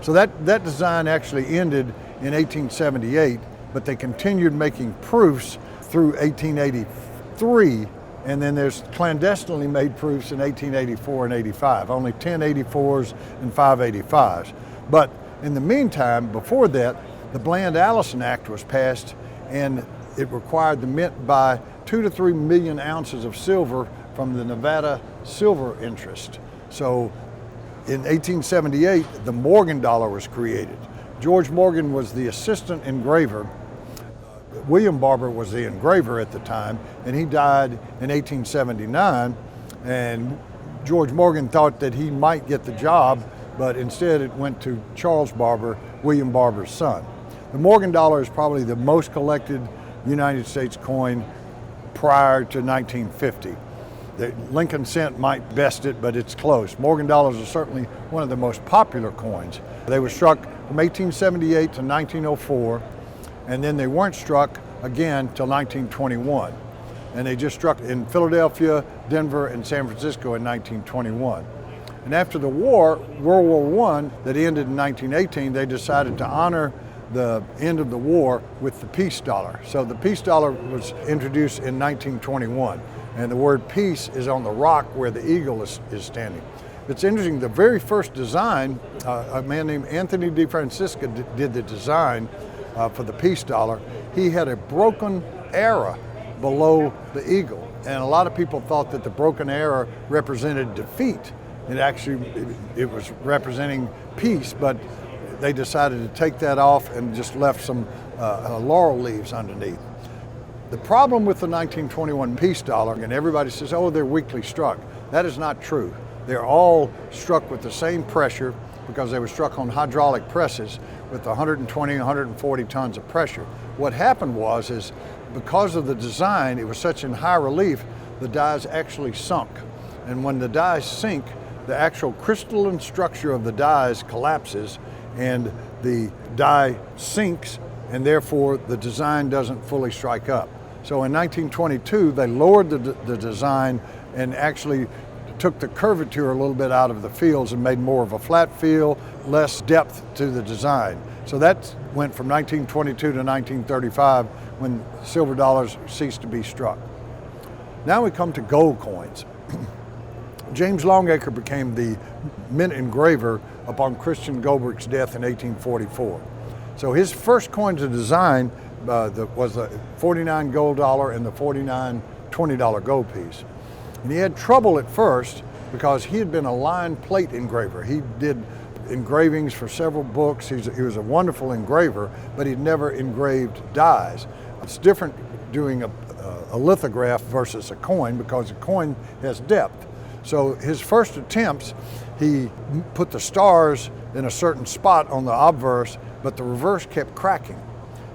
So that design actually ended in 1878, but they continued making proofs through 1883, and then there's clandestinely made proofs in 1884 and 85, only 10 84s and 5 85s. But in the meantime, before that, the Bland-Allison Act was passed, and it required the mint buy 2 to 3 million ounces of silver from the Nevada silver interest. So in 1878, the Morgan dollar was created. George Morgan was the assistant engraver. William Barber was the engraver at the time, and he died in 1879. And George Morgan thought that he might get the job, but instead it went to Charles Barber, William Barber's son. The Morgan dollar is probably the most collected United States coin prior to 1950. The Lincoln cent might best it, but it's close. Morgan dollars are certainly one of the most popular coins. They were struck from 1878 to 1904, and then they weren't struck again till 1921. And they just struck in Philadelphia, Denver, and San Francisco in 1921. And after the war, World War I, that ended in 1918, they decided to honor the end of the war with the peace dollar. So the peace dollar was introduced in 1921. And the word peace is on the rock where the eagle is standing. It's interesting, the very first design, a man named Anthony DeFrancisco did the design for the peace dollar. He had a broken arrow below the eagle. And a lot of people thought that the broken arrow represented defeat. It was representing peace, but they decided to take that off and just left some laurel leaves underneath. The problem with the 1921 peace dollar, and everybody says, oh, they're weakly struck. That is not true. They're all struck with the same pressure because they were struck on hydraulic presses with 120, 140 tons of pressure. What happened is because of the design, it was such in high relief, the dies actually sunk. And when the dies sink, the actual crystalline structure of the dies collapses and the die sinks, and therefore the design doesn't fully strike up. So in 1922, they lowered the design and actually took the curvature a little bit out of the fields and made more of a flat field, less depth to the design. So that went from 1922 to 1935 when silver dollars ceased to be struck. Now we come to gold coins. James Longacre became the mint engraver upon Christian Goldbrick's death in 1844. So his first coin to design was the 49 gold dollar and the 49 $20 gold piece. And he had trouble at first because he had been a line plate engraver. He did engravings for several books. He was a wonderful engraver, but he'd never engraved dies. It's different doing a lithograph versus a coin because a coin has depth. So his first attempts, he put the stars in a certain spot on the obverse, but the reverse kept cracking.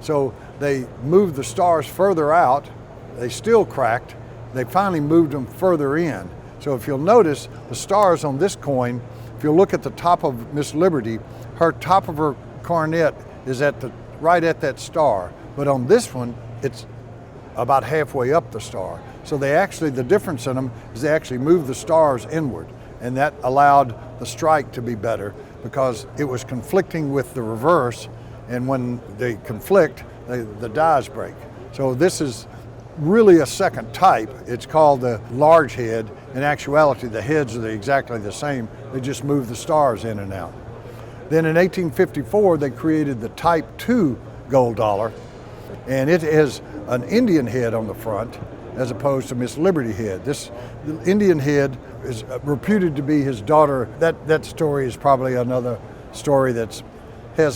So they moved the stars further out, they still cracked, they finally moved them further in. So if you'll notice, the stars on this coin, if you look at the top of Miss Liberty, her top of her coronet is right at that star. But on this one, it's about halfway up the star. So the difference in them is they actually moved the stars inward. And that allowed the strike to be better because it was conflicting with the reverse. And when they conflict, the dies break. So this is really a second type. It's called the large head. In actuality, the heads are exactly the same. They just move the stars in and out. Then in 1854, they created the Type 2 gold dollar, and it has an Indian head on the front as opposed to Miss Liberty head. The Indian head is reputed to be his daughter. That story is probably another story that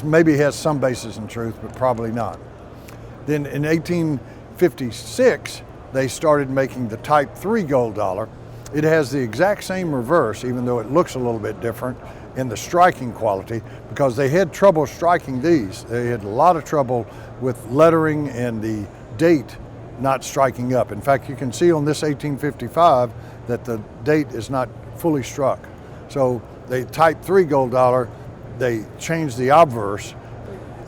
maybe has some basis in truth, but probably not. Then in 1856, they started making the Type 3 gold dollar. It has the exact same reverse, even though it looks a little bit different in the striking quality, because they had trouble striking these. They had a lot of trouble with lettering and the date not striking up. In fact, you can see on this 1855 that the date is not fully struck. So the Type 3 gold dollar, they changed the obverse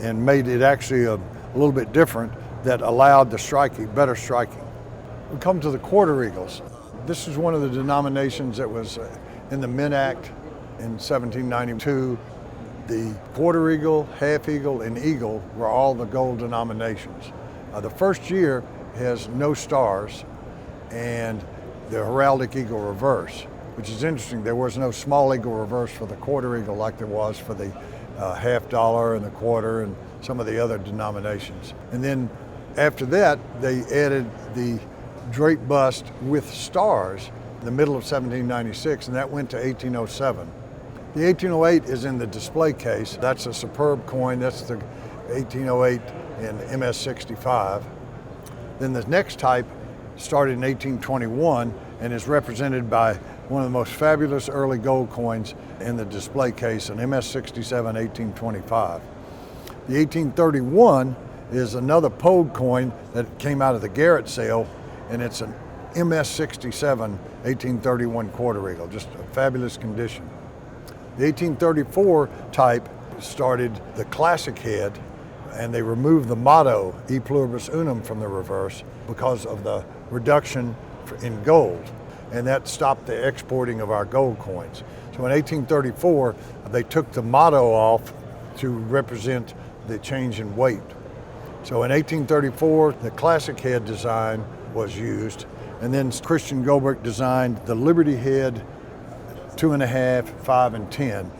and made it actually a little bit different that allowed the better striking. We come to the quarter eagles. This is one of the denominations that was in the Mint Act in 1792. The quarter eagle, half eagle, and eagle were all the gold denominations. The first year has no stars and the heraldic eagle reverse, which is interesting. There was no small eagle reverse for the quarter eagle like there was for the half dollar and the quarter and some of the other denominations. And then after that, they added the drape bust with stars in the middle of 1796, and that went to 1807. The 1808 is in the display case. That's a superb coin. That's the 1808 in MS-65. Then the next type started in 1821 and is represented by one of the most fabulous early gold coins in the display case, an MS-67 1825. The 1831 is another Pogue coin that came out of the Garrett sale, and it's an MS-67 1831 quarter eagle, just a fabulous condition. The 1834 type started the classic head, and they removed the motto E pluribus unum from the reverse because of the reduction in gold, and that stopped the exporting of our gold coins. So in 1834, they took the motto off to represent the change in weight. So in 1834, the classic head design was used, and then Christian Goldberg designed the Liberty head 2.5, 5, and 10.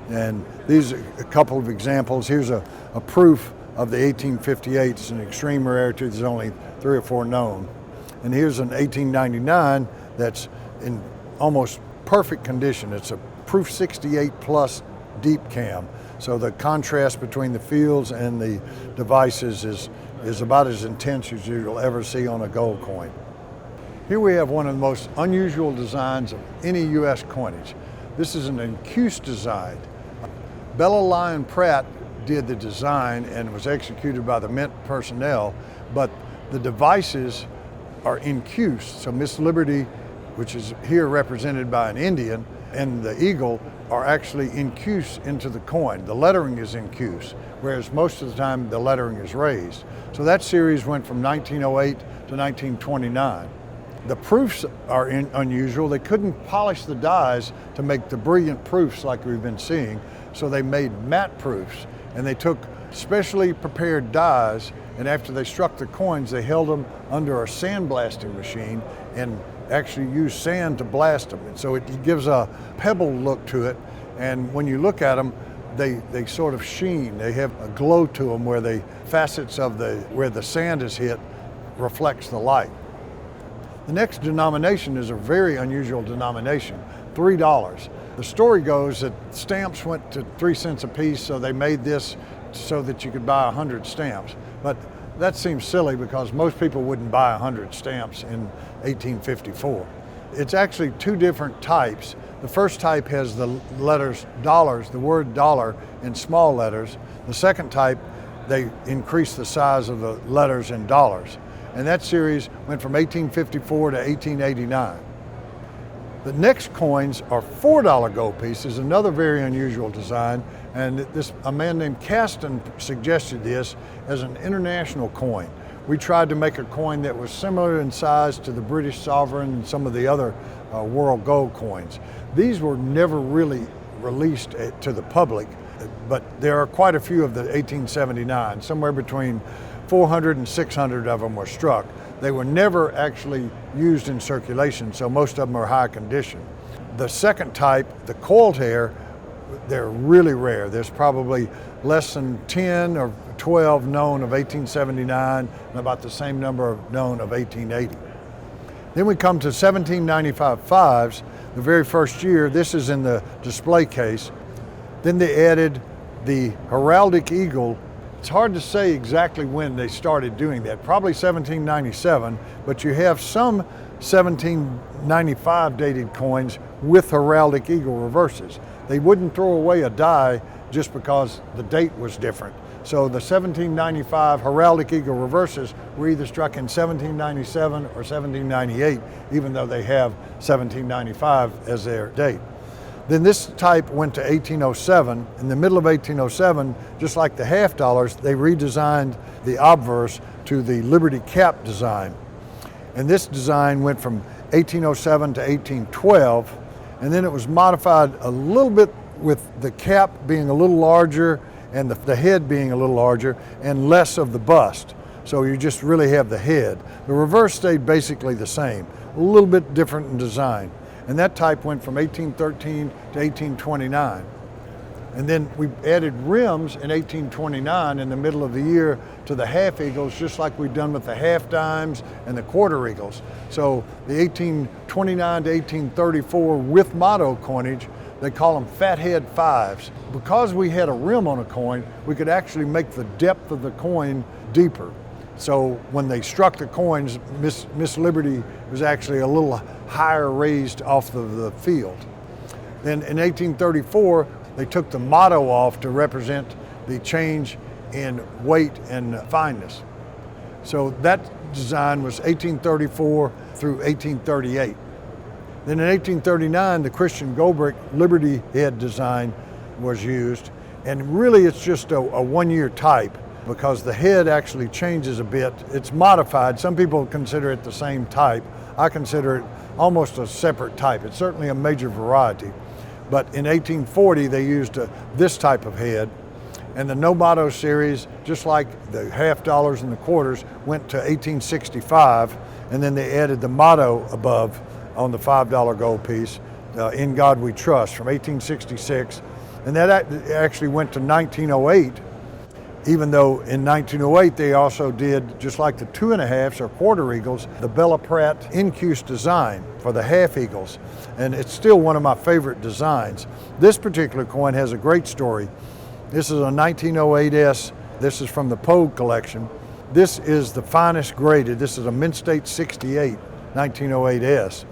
And these are a couple of examples. Here's a proof of the 1858. It's an extreme rarity. There's only 3 or 4 known. And here's an 1899 that's in almost perfect condition. It's a proof 68 plus deep cam. So the contrast between the fields and the devices is about as intense as you'll ever see on a gold coin. Here we have one of the most unusual designs of any U.S. coinage. This is an Incuse design. Bella Lyon Pratt did the design and was executed by the Mint personnel, but the devices are Incuse. So Miss Liberty, which is here represented by an Indian, and the eagle are actually Incuse into the coin. The lettering is Incuse, whereas most of the time the lettering is raised. So that series went from 1908 to 1929. The proofs are unusual. They couldn't polish the dies to make the brilliant proofs like we've been seeing, so they made matte proofs, and they took specially prepared dies, and after they struck the coins, they held them under a sandblasting machine and actually used sand to blast them. And so it gives a pebble look to it, and when you look at them, they sort of sheen. They have a glow to them where the facets of where the sand is hit reflects the light. The next denomination is a very unusual denomination, $3. The story goes that stamps went to 3 cents a piece, so they made this so that you could buy 100 stamps. But that seems silly because most people wouldn't buy 100 stamps in 1854. It's actually two different types. The first type has the letters dollars, the word dollar in small letters. The second type, they increase the size of the letters in dollars. And that series went from 1854 to 1889. The next coins are $4 gold pieces, another very unusual design. And a man named Caston suggested this as an international coin. We tried to make a coin that was similar in size to the British sovereign and some of the other world gold coins. These were never really released to the public, but there are quite a few of the 1879, somewhere between 400 and 600 of them were struck. They were never actually used in circulation, so most of them are high condition. The second type, the coiled hair, they're really rare. There's probably less than 10 or 12 known of 1879 and about the same number known of 1880. Then we come to 1795 fives, the very first year. This is in the display case. Then they added the heraldic eagle. It's hard to say exactly when they started doing that, probably 1797, but you have some 1795 dated coins with heraldic eagle reverses. They wouldn't throw away a die just because the date was different. So the 1795 heraldic eagle reverses were either struck in 1797 or 1798, even though they have 1795 as their date. Then this type went to 1807. In the middle of 1807, just like the half dollars, they redesigned the obverse to the Liberty cap design. And this design went from 1807 to 1812, and then it was modified a little bit with the cap being a little larger and the head being a little larger and less of the bust. So you just really have the head. The reverse stayed basically the same, a little bit different in design. And that type went from 1813 to 1829. And then we added rims in 1829 in the middle of the year to the half eagles, just like we've done with the half dimes and the quarter eagles. So the 1829 to 1834 with motto coinage, they call them fathead fives. Because we had a rim on a coin, we could actually make the depth of the coin deeper. So when they struck the coins, Miss Liberty was actually a little higher raised off the field. Then in 1834, they took the motto off to represent the change in weight and fineness. So that design was 1834 through 1838. Then in 1839, the Christian Goldbrick Liberty head design was used. And really it's just a one-year type because the head actually changes a bit. It's modified. Some people consider it the same type. I consider it almost a separate type. It's certainly a major variety. But in 1840, they used this type of head. And the no motto series, just like the half dollars and the quarters, went to 1865. And then they added the motto above on the $5 gold piece, In God We Trust, from 1866. And that actually went to 1908, even though in 1908 they also did, just like the 2.5s or quarter eagles, the Bella Pratt Incuse design for the half eagles. And it's still one of my favorite designs. This particular coin has a great story. This is a 1908S. This is from the Pogue collection. This is the finest graded. This is a Mint State 68 1908S.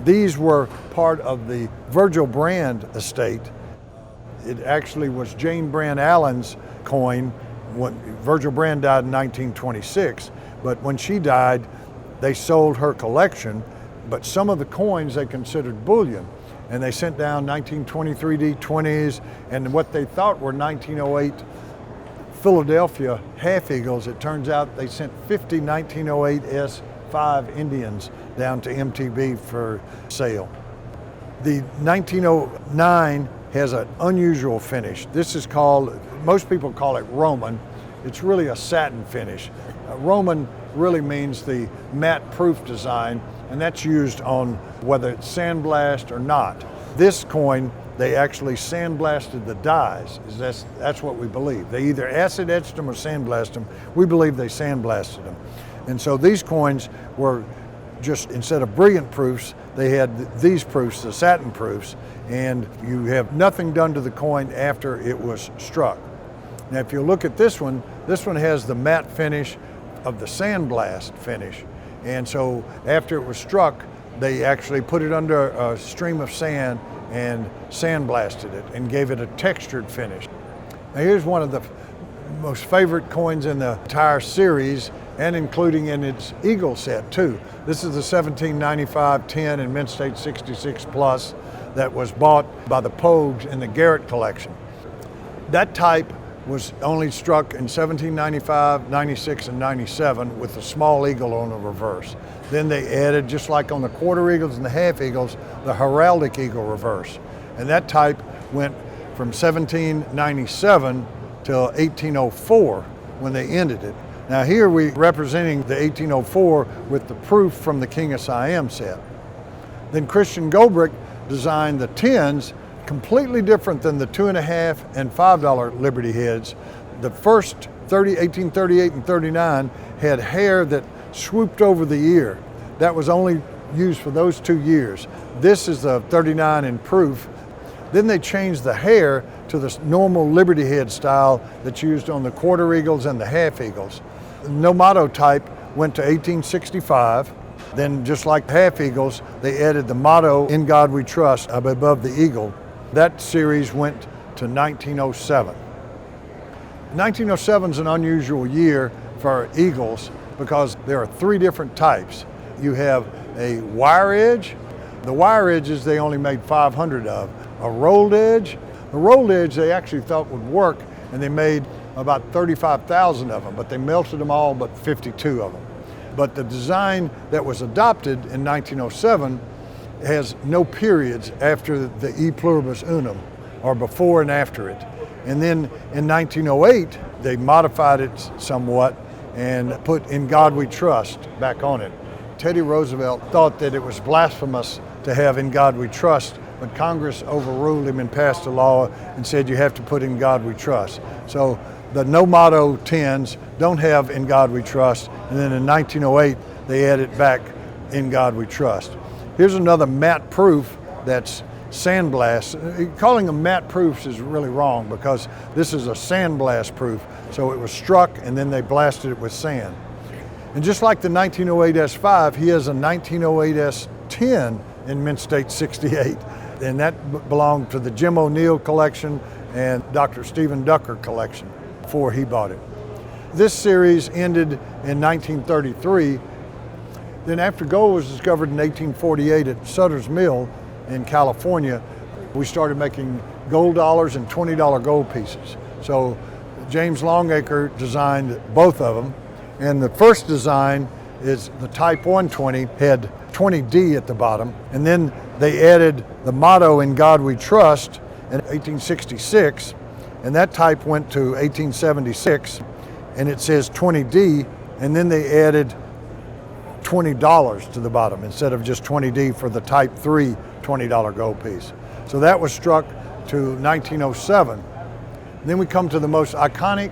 These were part of the Virgil Brand estate. It actually was Jane Brand Allen's coin. When Virgil Brand died in 1926, but when she died, they sold her collection, but some of the coins they considered bullion, and they sent down 1923 D20s and what they thought were 1908 Philadelphia half eagles. It turns out they sent 50 1908 S5 Indians down to MTB for sale. The 1909 has an unusual finish. This is called, most people call it Roman. It's really a satin finish. Roman really means the matte proof design, and that's used on whether it's sandblast or not. This coin, they actually sandblasted the dies. That's what we believe. They either acid etched them or sandblasted them. We believe they sandblasted them. And so these coins were just, instead of brilliant proofs, they had these proofs, the satin proofs, and you have nothing done to the coin after it was struck. Now if you look at this one has the matte finish of the sandblast finish. And so after it was struck, They actually put it under a stream of sand and sandblasted it and gave it a textured finish. Now here's one of the most favorite coins in the entire series, and including in its Eagle set too. This is the 1795 10 in Mint State 66 Plus that was bought by the Pogues in the Garrett collection. That type was only struck in 1795, 96, and 97 with the small eagle on the reverse. Then they added, just like on the quarter eagles and the half eagles, the heraldic eagle reverse. And that type went from 1797 till 1804 when they ended it. Now here we're representing the 1804 with the proof from the King of Siam set. Then Christian Goldbrick designed the 10s, completely different than the $2.50 and $5 Liberty heads. The first 1838 and 39 had hair that swooped over the ear. That was only used for those 2 years. This is the 39 in proof. Then they changed the hair to the normal Liberty head style that's used on the quarter eagles and the half eagles. The no motto type went to 1865. Then just like half eagles, they added the motto, "In God We Trust," up above the eagle. That series went to 1907. 1907 is an unusual year for eagles because there are 3 different types. You have a wire edge. The wire edges they only made 500 of. A rolled edge. The rolled edge they actually thought would work, and they made about 35,000 of them, but they melted them all but 52 of them. But the design that was adopted in 1907 has no periods after the E pluribus unum, or before and after it. And then in 1908, they modified it somewhat and put "In God We Trust" back on it. Teddy Roosevelt thought that it was blasphemous to have "In God We Trust," but Congress overruled him and passed a law and said you have to put "In God We Trust." So the no motto 10s don't have "In God We Trust," and then in 1908, they added back "In God We Trust." Here's another matte proof that's sandblast. Calling them matte proofs is really wrong because this is a sandblast proof. So it was struck and then they blasted it with sand. And just like the 1908 S5, he has a 1908 S10 in Mint State 68. And that belonged to the Jim O'Neill collection and Dr. Stephen Ducker collection before he bought it. This series ended in 1933. Then after gold was discovered in 1848 at Sutter's Mill in California, we started making gold dollars and $20 gold pieces. So James Longacre designed both of them. And the first design is the Type 120, had 20D at the bottom. And then they added the motto "In God We Trust" in 1866. And that type went to 1876. And it says 20D. And then they added $20 to the bottom instead of just 20D for the Type 3 $20 gold piece. So that was struck to 1907. And then we come to the most iconic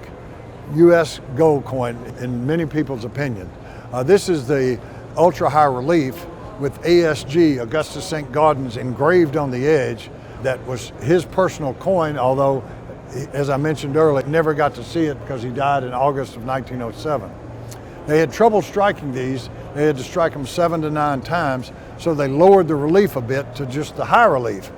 U.S. gold coin in many people's opinion. This is the ultra high relief with ASG, Augustus Saint-Gaudens, engraved on the edge. That was his personal coin, although, as I mentioned earlier, never got to see it because he died in August of 1907. They had trouble striking these. They had to strike them 7 to 9 times, so they lowered the relief a bit to just the high relief.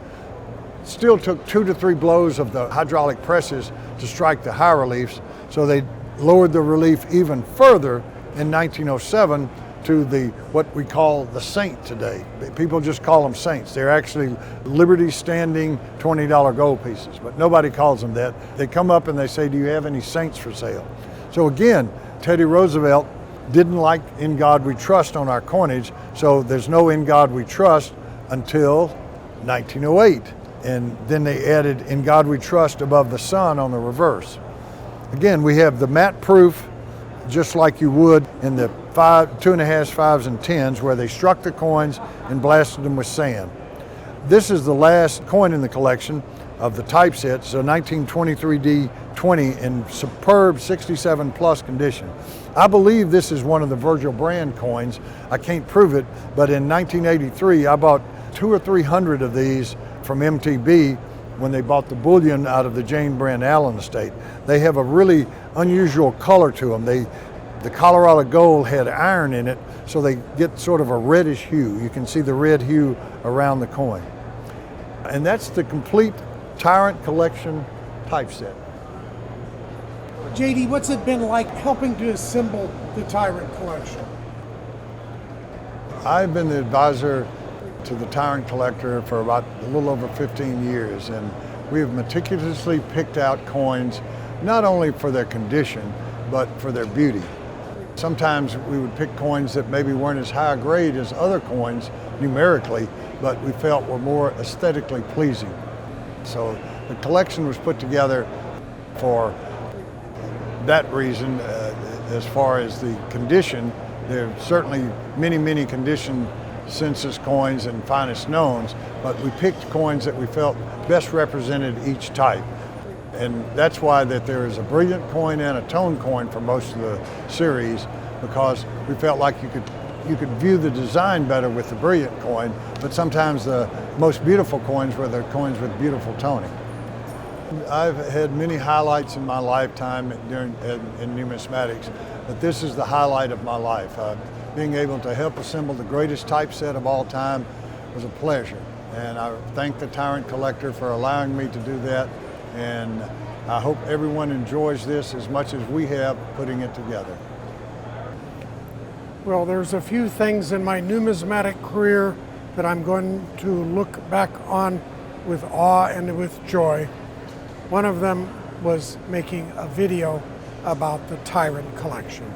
Still took 2 to 3 blows of the hydraulic presses to strike the high reliefs, so they lowered the relief even further in 1907 to the what we call the Saint today. People just call them Saints. They're actually Liberty standing $20 gold pieces, but nobody calls them that. They come up and they say, "Do you have any Saints for sale?" So again, Teddy Roosevelt didn't like "In God We Trust" on our coinage, so there's no "In God We Trust" until 1908. And then they added "In God We Trust" above the sun on the reverse. Again, we have the matte proof, just like you would in the 2.5s, 5s, and 10s, where they struck the coins and blasted them with sand. This is the last coin in the collection of the typeset, so 1923D 20 in superb 67 plus condition. I believe this is one of the Virgil brand coins. I can't prove it, but in 1983 I bought 200 or 300 of these from MTB when they bought the bullion out of the Jane Brand Allen estate. They have a really unusual color to them. They The Colorado gold had iron in it, so they get sort of a reddish hue. You can see the red hue around the coin. And that's the complete Tyrant Collection typeset. JD, what's it been like helping to assemble the Tyrant Collection? I've been the advisor to the Tyrant Collector for about a little over 15 years, and we have meticulously picked out coins not only for their condition, but for their beauty. Sometimes we would pick coins that maybe weren't as high grade as other coins numerically, but we felt were more aesthetically pleasing. So the collection was put together for that reason. As far as the condition, there are certainly many condition census coins and finest knowns, but we picked coins that we felt best represented each type. And that's why that there is a brilliant coin and a tone coin for most of the series, because we felt like you could view the design better with the brilliant coin, but sometimes the most beautiful coins were the coins with beautiful toning. I've had many highlights in my lifetime in numismatics, but this is the highlight of my life. Being able to help assemble the greatest typeset of all time was a pleasure, and I thank the Tyrant Collector for allowing me to do that, and I hope everyone enjoys this as much as we have putting it together. Well, there's a few things in my numismatic career that I'm going to look back on with awe and with joy. One of them was making a video about the Tyrant Collection.